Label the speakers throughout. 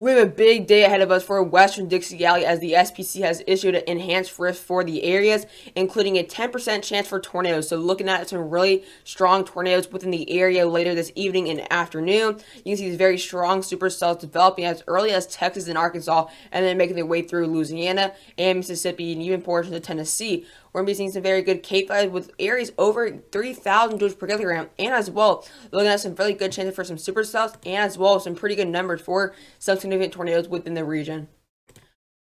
Speaker 1: We have a big day ahead of us for Western Dixie Valley as the SPC has issued an enhanced risk for the areas, including a 10% chance for tornadoes. So looking at some really strong tornadoes within the area later this evening and afternoon. You can see these very strong supercells developing as early as Texas and Arkansas, and then making their way through Louisiana and Mississippi and even portions of Tennessee. We're going to be seeing some very good Cape values with areas over 3,000 joules per kilogram, and as well looking at some really good chances for some supercells, and as well some pretty good numbers for some significant tornadoes within the region.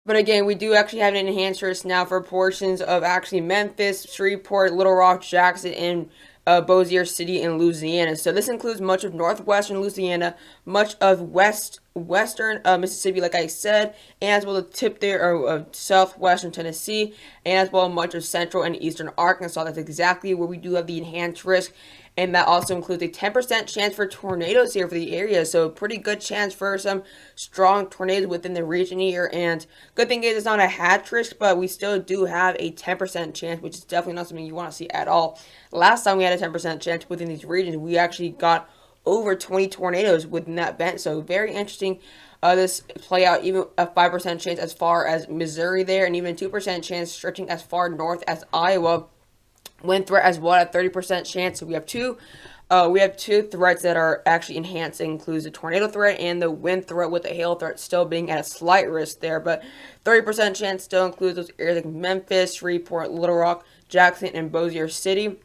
Speaker 1: But again, we do actually have an enhanced risk now for portions of actually Memphis, Shreveport, Little Rock, Jackson, and Bossier City in Louisiana. So this includes much of northwestern Louisiana, much of western Mississippi, like I said, and as well the tip there of southwestern Tennessee, and as well much of central and eastern Arkansas. That's exactly where we do have the enhanced risk. And that also includes a 10% chance for tornadoes here for the area. So pretty good chance for some strong tornadoes within the region here. And good thing is it's not a hatch risk, but we still do have a 10% chance, which is definitely not something you want to see at all. Last time we had a 10% chance within these regions, we actually got over 20 tornadoes within that event. So very interesting. This play out, even a 5% chance as far as Missouri there, and even 2% chance stretching as far north as Iowa. Wind threat as well at 30% chance. So we have two threats that are actually enhanced. It includes the tornado threat and the wind threat, with the hail threat still being at a slight risk there. But 30% chance still includes those areas like Memphis, Shreveport, Little Rock, Jackson, and Bossier City.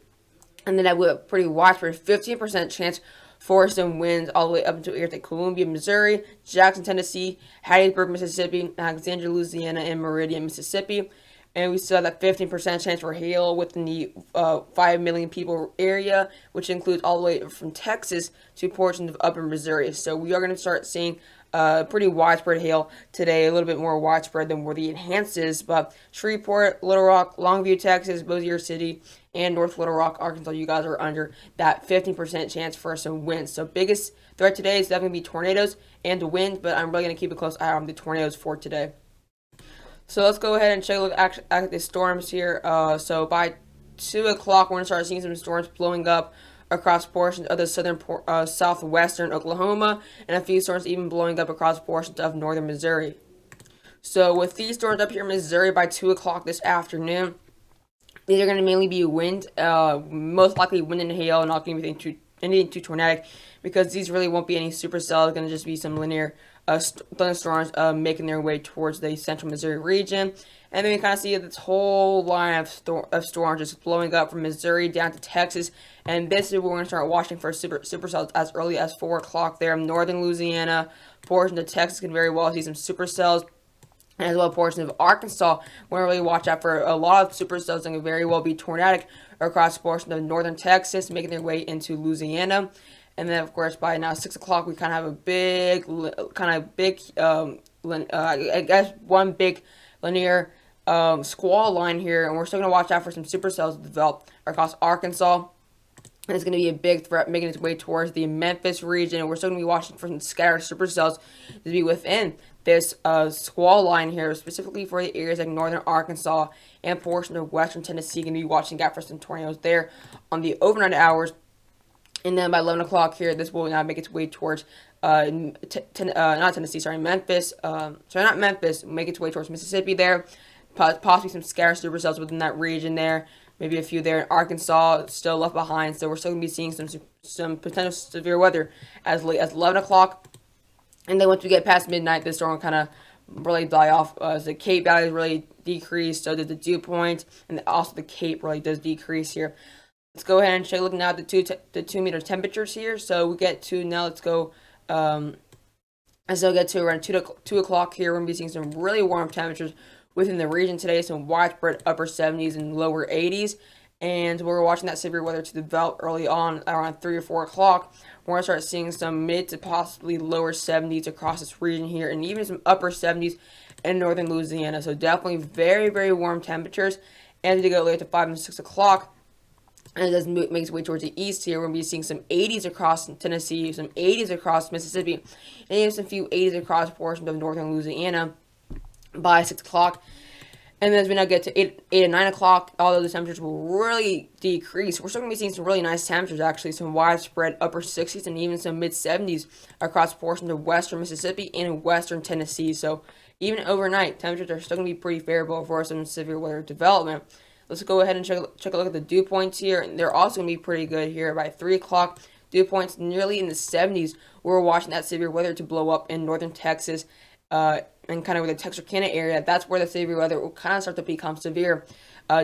Speaker 1: And then we have a pretty widespread 15% chance for some winds all the way up into areas like Columbia, Missouri, Jackson, Tennessee, Hattiesburg, Mississippi, Alexandria, Louisiana, and Meridian, Mississippi. And we still have that 15% chance for hail within the 5 million people area, which includes all the way from Texas to portions of upper Missouri. So we are going to start seeing pretty widespread hail today, a little bit more widespread than where the enhanced is. But Shreveport, Little Rock, Longview, Texas, Bossier City, and North Little Rock, Arkansas, you guys are under that 15% chance for some winds. So biggest threat today is definitely going to be tornadoes and the wind, but I'm really going to keep a close eye on the tornadoes for today. So let's go ahead and take a look at the storms here. So by 2 o'clock, we're going to start seeing some storms blowing up across portions of the southwestern Oklahoma, and a few storms even blowing up across portions of northern Missouri. So with these storms up here in Missouri by 2 o'clock this afternoon, these are going to mainly be wind, most likely wind and hail, not going to be anything too tornadic, because these really won't be any supercells. It's going to just be some linear thunderstorms making their way towards the central Missouri region. And then we kind of see this whole line of storms just blowing up from Missouri down to Texas. And this is where we're going to start watching for supercells as early as 4 o'clock there. Northern Louisiana, portions of Texas can very well see some supercells. And as well portions of Arkansas, we're going to really watch out for a lot of supercells that can very well be tornadic across portions of northern Texas, making their way into Louisiana. And then, of course, by now 6 o'clock, we kind of have a big, I guess one big linear squall line here, and we're still going to watch out for some supercells to develop across Arkansas. And it's going to be a big threat making its way towards the Memphis region, and we're still going to be watching for some scattered supercells to be within this squall line here, specifically for the areas like northern Arkansas and portion of western Tennessee. Going to be watching out for some tornadoes there on the overnight hours. And then by 11 o'clock here, this will now make its way towards, not Tennessee, sorry, Memphis. Not Memphis, make its way towards Mississippi there. Possibly some scattered supercells within that region there. Maybe a few there in Arkansas still left behind. So we're still going to be seeing some potential severe weather as late as 11 o'clock. And then once we get past midnight, this storm will kind of really die off as the Cape values really decrease. So did the dew point, and also the Cape really does decrease here. Let's go ahead and check looking at the 2 meter temperatures here. So we get to now. Let's go. As I'll get to around 2 o'clock here, we're gonna be seeing some really warm temperatures within the region today. Some widespread upper 70s and lower 80s, and we're watching that severe weather to develop early on around 3 or 4 o'clock. We're gonna start seeing some mid to possibly lower 70s across this region here, and even some upper 70s in northern Louisiana. So definitely very, very warm temperatures. And as we go later to 5 and 6 o'clock. And it does make its way towards the east here. We're going to be seeing some 80s across Tennessee, some 80s across Mississippi, and even some few 80s across portions of northern Louisiana by 6 o'clock. And then as we now get to 8 and 9 o'clock, although the temperatures will really decrease, we're still going to be seeing some really nice temperatures, actually. Some widespread upper 60s and even some mid 70s across portions of western Mississippi and western Tennessee. So even overnight, temperatures are still going to be pretty favorable for some severe weather development. Let's go ahead and check a look at the dew points here. And they're also going to be pretty good here by 3 o'clock. Dew points nearly in the 70s. We're watching that severe weather to blow up in northern Texas. And kind of with the Texarkana area, that's where the severe weather will kind of start to become severe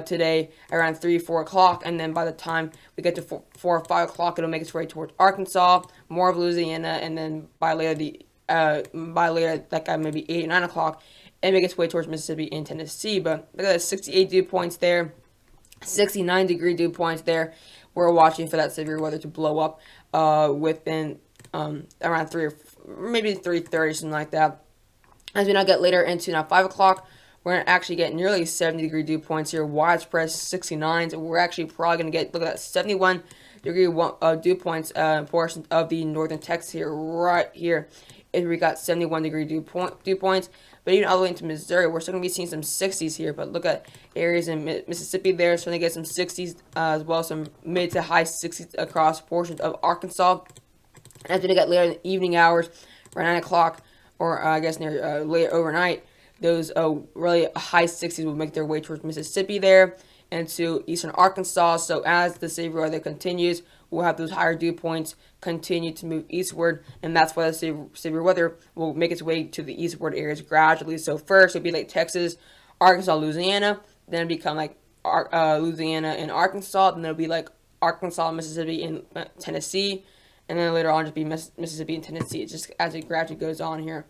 Speaker 1: today around 3, 4 o'clock. And then by the time we get to 4 or 5 o'clock, it'll make its way towards Arkansas, more of Louisiana, and then by later, that guy maybe 8 or 9 o'clock, and make its way towards Mississippi and Tennessee. But look at that, 68 dew points there, 69-degree dew points there. We're watching for that severe weather to blow up within around 3 or maybe 3:30, something like that. As we now get later into now 5 o'clock, we're going to actually get nearly 70-degree dew points here, widespread 69s. And we're actually probably going to get, look at that, 71-degree dew points portions of the northern Texas here, right here. And we got 71-degree dew points. But even all the way into Missouri, we're still going to be seeing some 60s here. But look at areas in Mississippi there, so going to get some 60s as well, some mid to high 60s across portions of Arkansas. As we get later in the evening hours, around 9 o'clock, or I guess near late overnight, those really high 60s will make their way towards Mississippi there and to eastern Arkansas. So as the severe weather continues, we'll have those higher dew points continue to move eastward, and that's why the severe weather will make its way to the eastward areas gradually. So first it'll be like Texas, Arkansas, Louisiana, then it'll become like Louisiana and Arkansas, then it'll be like Arkansas, Mississippi, and Tennessee. And then later on, just be Mississippi and Tennessee. It's just as it gradually goes on here.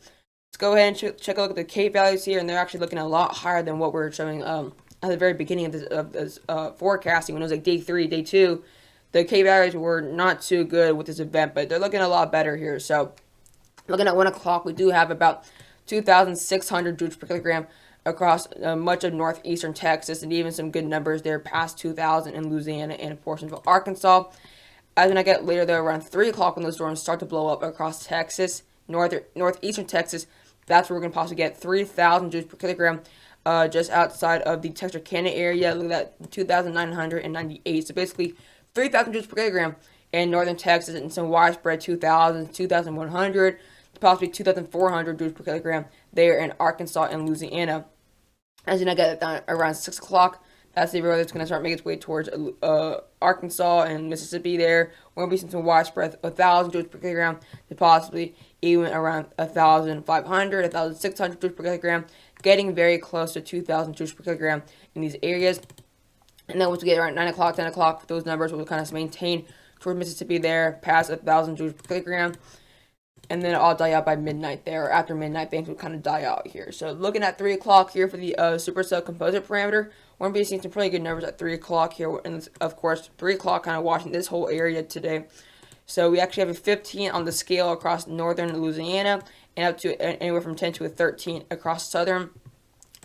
Speaker 1: Let's go ahead and check a look at the Cape values here, and they're actually looking a lot higher than what we're showing at the very beginning of this forecasting. When it was like day 3, day 2, the Cape values were not too good with this event, but they're looking a lot better here. So, looking at 1 o'clock, we do have about 2,600 joules per kilogram across much of northeastern Texas, and even some good numbers there past 2,000 in Louisiana and portions of Arkansas. As when I get later, though, around 3 o'clock when those storms start to blow up across Texas, northeastern Texas, that's where we're going to possibly get 3,000 joules per kilogram just outside of the Texarkana area. Look at that, 2,998. So basically, 3,000 joules per kilogram in northern Texas, and some widespread 2,000, 2,100, possibly 2,400 joules per kilogram there in Arkansas and Louisiana. As when I get down around 6 o'clock, that's the area that's going to start making its way towards Arkansas and Mississippi there. We're going to be seeing some widespread 1,000 joules per kilogram to possibly even around 1,500, 1,600 joules per kilogram, getting very close to 2,000 joules per kilogram in these areas. And then once we get around 9 o'clock, 10 o'clock, those numbers will kind of maintain towards Mississippi there, past 1,000 joules per kilogram. And then it'll die out by midnight there, or after midnight, things will kind of die out here. So looking at 3 o'clock here for the supercell composite parameter, we're going to be seeing some pretty good numbers at 3 o'clock here. And of course, 3 o'clock kind of watching this whole area today. So we actually have a 15 on the scale across northern Louisiana, and up to anywhere from 10 to a 13 across southern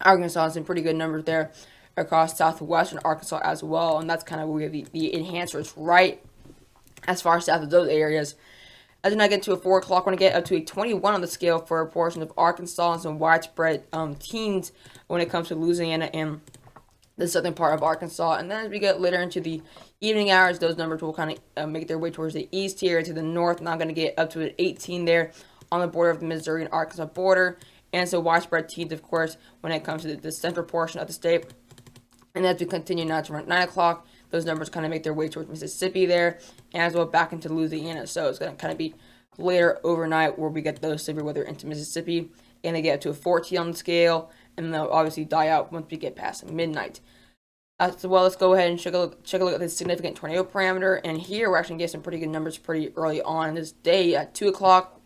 Speaker 1: Arkansas. Some pretty good numbers there across southwestern Arkansas as well. And that's kind of where we have the enhancers right as far south of those areas. As when I get to a 4 o'clock, we're going to get up to a 21 on the scale for a portion of Arkansas, and some widespread teens when it comes to Louisiana and the southern part of Arkansas. And then as we get later into the evening hours, those numbers will kind of make their way towards the east here to the north. Now I'm going to get up to an 18 there on the border of the Missouri and Arkansas border. And so widespread teens, of course, when it comes to the central portion of the state. And as we continue now to around 9 o'clock, those numbers kind of make their way towards Mississippi there, and as well back into Louisiana. So it's going to kind of be later overnight where we get those severe weather into Mississippi, and they get up to a 14 on the scale, and they'll obviously die out once we get past midnight. So well, let's go ahead and check a look at the significant tornado parameter, and here we're actually going to get some pretty good numbers pretty early on in this day at 2 o'clock,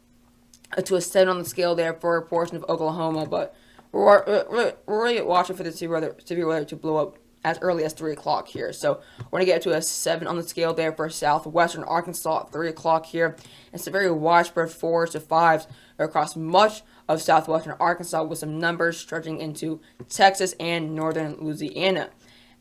Speaker 1: to a 7 on the scale there for a portion of Oklahoma, but we're really watching for the severe weather to blow up as early as 3 o'clock here. So we're going to get to a 7 on the scale there for southwestern Arkansas at 3 o'clock here. It's a very widespread 4s to 5s across much of southwestern Arkansas, with some numbers stretching into Texas and northern Louisiana.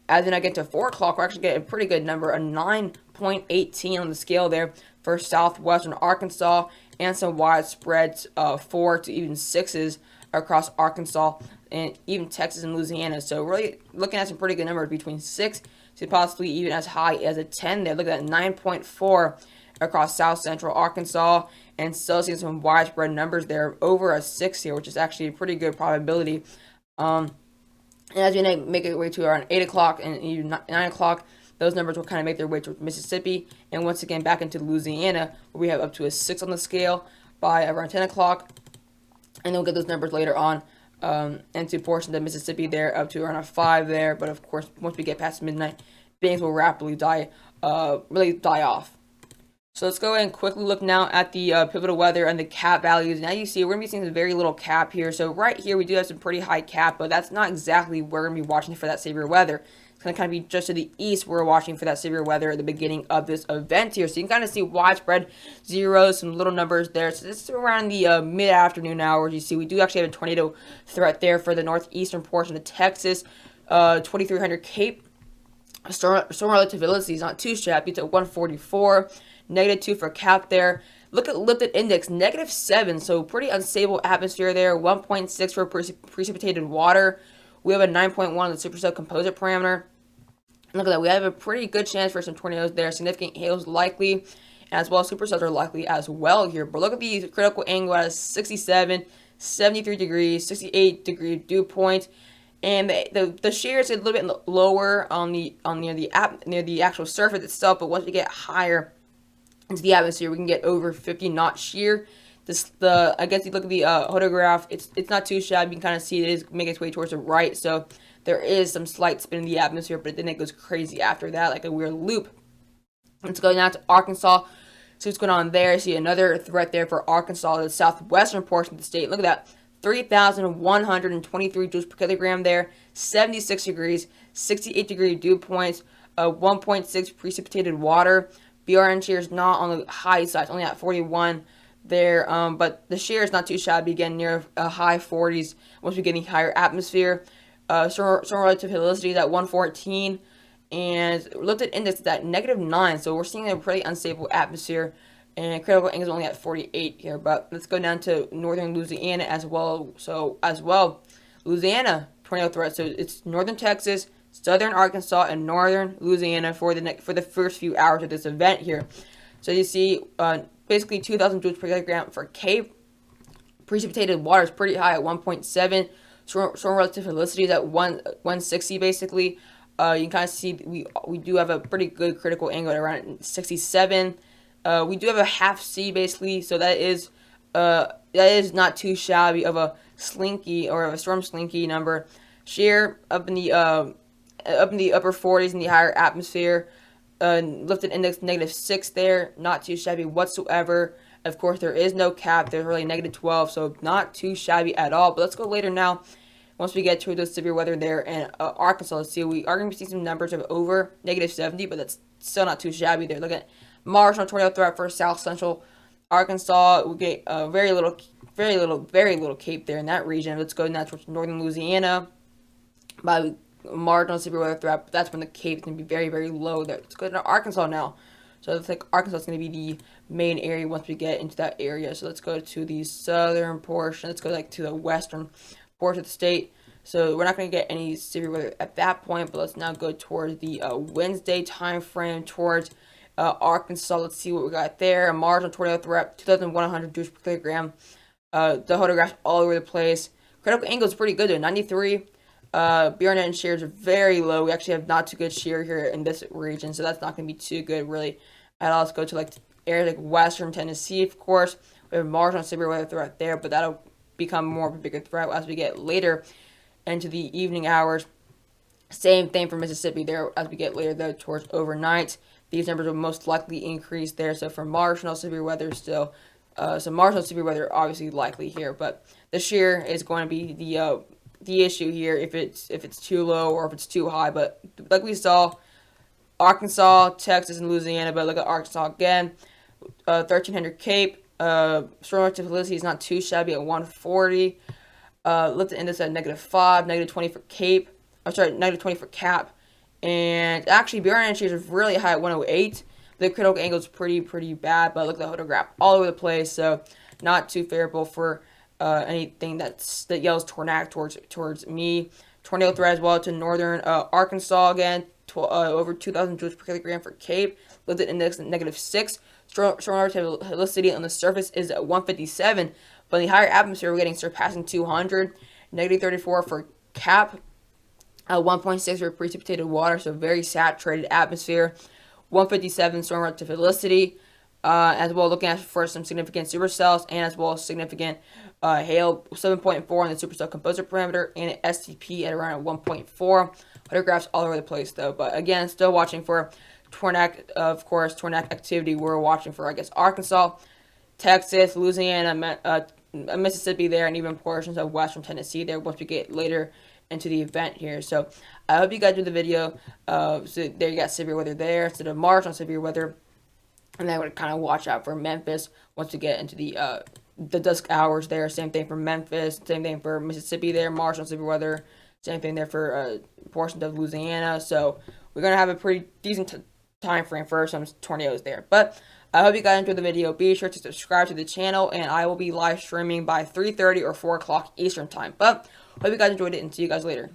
Speaker 1: As then I get to 4 o'clock, we're actually getting a pretty good number, a 9.18 on the scale there for southwestern Arkansas, and some widespread 4 to even 6s across Arkansas and even Texas and Louisiana. So really looking at some pretty good numbers between 6 to possibly even as high as a 10 there. Look at that 9.4 across South Central Arkansas, and still seeing some widespread numbers there over a 6 here, which is actually a pretty good probability. And as we make our way to around 8 o'clock and even 9 o'clock, those numbers will kind of make their way to Mississippi, and once again back into Louisiana, where we have up to a 6 on the scale by around 10 o'clock, and then we'll get those numbers later on into portions of Mississippi there, up to around a 5 there, but of course, once we get past midnight, things will rapidly die off. So let's go ahead and quickly look now at the pivotal weather and the cap values. Now you see we're going to be seeing some very little cap here. So right here we do have some pretty high cap, but that's not exactly where we're going to be watching for that severe weather. It's going to kind of be just to the east where we're watching for that severe weather at the beginning of this event here. So you can kind of see widespread zeros, some little numbers there. So this is around the mid-afternoon hours. You see we do actually have a tornado threat there for the northeastern portion of Texas, 2300 Cape. Storm relativity is not too shabby. It's at 144. -2 for cap there. Look at lifted index, -7, so pretty unstable atmosphere there. 1.6 for precipitated water. We have a 9.1 on the supercell composite parameter. And look at that, we have a pretty good chance for some tornadoes there. Significant hails likely, as well as supercells are likely as well here. But look at the critical angle at 67, 73 degrees, 68 degree dew point. And the shear is a little bit lower near the actual surface itself, but once we get higher into the atmosphere, we can get over 50 knot shear. I guess you look at the photograph, it's not too shabby. You can kind of see it is making its way towards the right, so there is some slight spin in the atmosphere, but then it goes crazy after that, like a weird loop. Let's go now to Arkansas. See what's going on there. See another threat there for Arkansas, the southwestern portion of the state. Look at that. 3,123 joules per kilogram there, 76 degrees, 68 degree dew points, 1.6 precipitated water. BRN shear is not on the high side, it's only at 41 there, but the shear is not too shabby, again, near high 40s once we're getting higher atmosphere. Storm relative helicity is at 114, and lifted index is at -9, so we're seeing a pretty unstable atmosphere, and critical angle is only at 48 here. But let's go down to northern Louisiana as well. Louisiana tornado threat, so it's northern Texas, southern Arkansas, and northern Louisiana for the first few hours of this event here. So you see basically 2,000 joules per kilogram for Cape. Precipitated water is pretty high at 1.7. Storm relative helicity is at 160 basically. You can kind of see we do have a pretty good critical angle at around 67. We do have a half C basically, so that is not too shabby of a slinky or of a storm slinky number. Shear up in the upper 40s in the higher atmosphere. Lifted index -6 there, not too shabby whatsoever. Of course, there is no cap. There's really -12, so not too shabby at all. But let's go later now. Once we get to the severe weather there in Arkansas, let's see. We are going to see some numbers of over -70, but that's still not too shabby there. Look at marginal tornado threat for South Central Arkansas. We get very little Cape there in that region. Let's go now towards northern Louisiana. By marginal severe weather threat, but that's when the Cape is going to be very, very low there. Let's go to Arkansas now. So I think Arkansas is going to be the main area once we get into that area. So let's go to the southern portion. Let's go to the western portion of the state. So we're not going to get any severe weather at that point, but let's now go towards the Wednesday time frame towards Arkansas. Let's see what we got there. A marginal tornado threat, 2,100 joules per kilogram. The photographs all over the place. Critical angle is pretty good there, 93. BRN and shear is very low. We actually have not too good shear here in this region, so that's not going to be too good really at all. Let's go to areas like western Tennessee, of course. We have marginal severe weather threat there, but that'll become more of a bigger threat as we get later into the evening hours. Same thing for Mississippi there as we get later though towards overnight. These numbers will most likely increase there. So for marginal severe weather still, some marginal severe weather obviously likely here, but the shear is going to be the issue here if it's too low or if it's too high. But like we saw, Arkansas, Texas, and Louisiana. But look at Arkansas again, 1,300 Cape. Storm relative helicity is not too shabby at 140. Lifted index at -5, -20 for Cape. I'm sorry, -20 for Cap. And actually, BRN shears is really high at 108. The critical angle is pretty bad. But look at the photograph all over the place. So not too favorable for anything that yells tornado towards me. Tornado threat as well to northern Arkansas again. Over 2,000 joules per kilogram for Cape. Lifted index -6. Storm relativity on the surface is at 157, but in the higher atmosphere we're getting surpassing 200. -34 for Cap. 1.6 for precipitated water, so very saturated atmosphere. 157 storm relativity. As well, looking at for some significant supercells and as well as significant hail. 7.4 on the supercell composer parameter and an STP at around 1.4. Photographs all over the place though, but again, still watching for tornadic, of course, tornadic activity. We're watching for, I guess, Arkansas, Texas, Louisiana, Mississippi there, and even portions of western Tennessee there once we get later into the event here. So I hope you guys enjoyed the video. So there you got severe weather there. So the March on severe weather. And I would kind of watch out for Memphis once we get into the dusk hours there. Same thing for Memphis. Same thing for Mississippi there. March on severe weather. Same thing there for portions of Louisiana. So we're going to have a pretty decent time frame for some tornadoes there. But I hope you guys enjoyed the video. Be sure to subscribe to the channel. And I will be live streaming by 3:30 or 4 o'clock Eastern time. But hope you guys enjoyed it and see you guys later.